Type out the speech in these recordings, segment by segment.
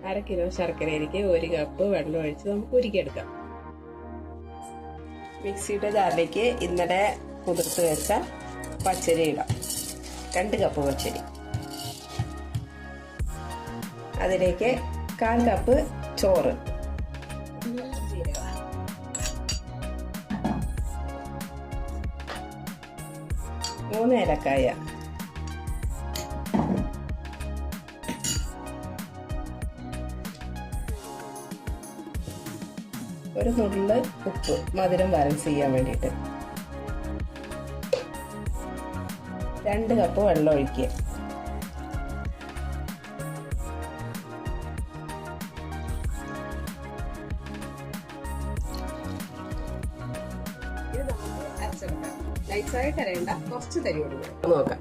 1/2 kilo ശർക്കരയിലേക്ക് 1 cup വെള്ളം ഒഴിച്ച് നമുക്ക് ഉരുക്കിയെടുക്കാം. മിക്സിയുടെ ജാറിലേക്ക് ഇന്നലെ കുതിർത്ത് വെച്ച പച്ചരി ഇടാം. 2 കപ്പ് പച്ചരി. അതിലേക്ക് 1/4 കപ്പ് ചോറ്, 3 ഏലക്കായ, ഒരു നുള്ള് ഉപ്പ്, മധുരം ബാലൻസ് ചെയ്യാൻ വേണ്ടിയിട്ട്. 2 കപ്പ് വെള്ളം ഒഴിക്കുക. ഇത് നമുക്ക് അരച്ചെടുക്കാം. നൈസായിട്ട് അരയണ്ട, കുറച്ച് തരിയോട് നോക്കാം.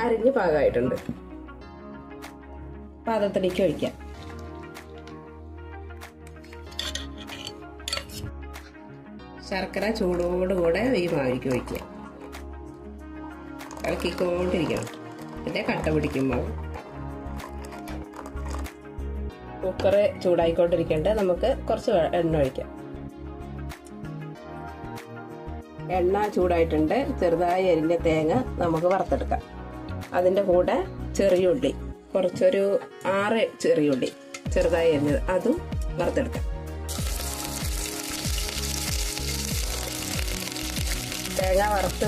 അരിഞ്ഞ് പാകമായിട്ടുണ്ട്. പാത്രത്തിലേക്ക് ഒഴിക്കാം. ശർക്കര ചൂടോടുകൂടെ ഈ മാവിലേക്ക് ഒഴിക്കുക. ഇളക്കിക്കൊണ്ടിരിക്കണം, പിന്നെ കട്ട പിടിക്കുമ്പോൾ. കുക്കറ് ചൂടായിക്കൊണ്ടിരിക്കേണ്ട, നമുക്ക് കുറച്ച് എണ്ണ ഒഴിക്കാം. എണ്ണ ചൂടായിട്ടുണ്ട്. ചെറുതായി അരിഞ്ഞ തേങ്ങ നമുക്ക് വറുത്തെടുക്കാം. അതിൻ്റെ കൂടെ ചെറിയുള്ളി, കുറച്ചൊരു 6 ചെറിയുള്ളി ചെറുതായി അരിഞ്ഞത്, അതും വറുത്തെടുക്കാം. തേങ്ങ വറുത്ത്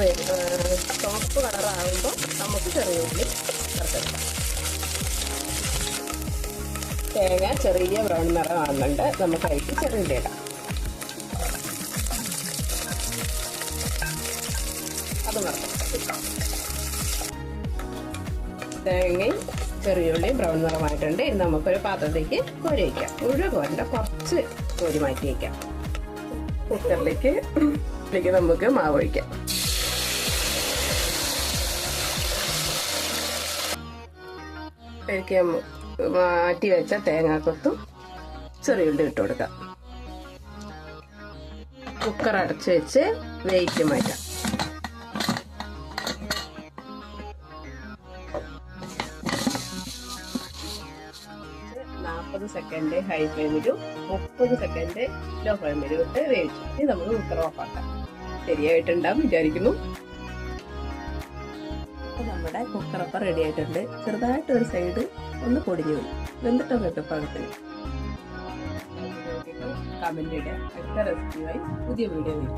ചുവപ്പ് കളറാകുമ്പോൾ നമുക്ക് ചെറിയുള്ളി വറുത്തെടുക്കാം. തേങ്ങ ചെറിയ ബ്രൗൺ നിറമാകുന്നുണ്ട്. നമുക്ക് അതിലേക്ക് ചെറിയുള്ളി ഇടാം. അത് വറുത്തെടുക്കാം. തേങ്ങയും ചെറിയുള്ളി ബ്രൗൺ നിറമായിട്ടുണ്ട്. ഇനി നമുക്കൊരു പാത്രത്തേക്ക് കോരി വയ്ക്കാം. മുഴുവൻ കോരണ്ട, കുറച്ച് കോരി മാറ്റി വയ്ക്കാം. കുക്കറിലേക്ക് നമുക്ക് മാവ് ഒഴിക്കാം. അതിലേക്ക് മാറ്റി വെച്ച തേങ്ങാക്കൊത്തും ചെറിയുള്ളി ഇട്ട് കൊടുക്കാം. കുക്കർ അടച്ച് വെച്ച് വേവിച്ച് മാറ്റാം. 40 സെക്കൻഡ് ഹൈ ഫ്ലെയിമിലും 30 സെക്കൻഡ് ലോ ഫ്ലെയിമിലും ഇട്ട് വേവിച്ചു. ഇനി നമുക്ക് കുക്കർ ഓഫാക്കാം. ശരിയായിട്ടുണ്ടാവും വിചാരിക്കുന്നു. അപ്പോൾ നമ്മുടെ കുക്കറപ്പം റെഡി ആയിട്ടുണ്ട്. ചെറുതായിട്ട് ഒരു സൈഡ് ഒന്ന് പൊടിഞ്ഞു പോയി. വെന്തിട്ടൊക്കെ ഇട്ട് പാകത്തിന്. കമന്റ് ഇടുക. അടുത്ത റെസിപ്പിയുമായി പുതിയ വീഡിയോ വരും.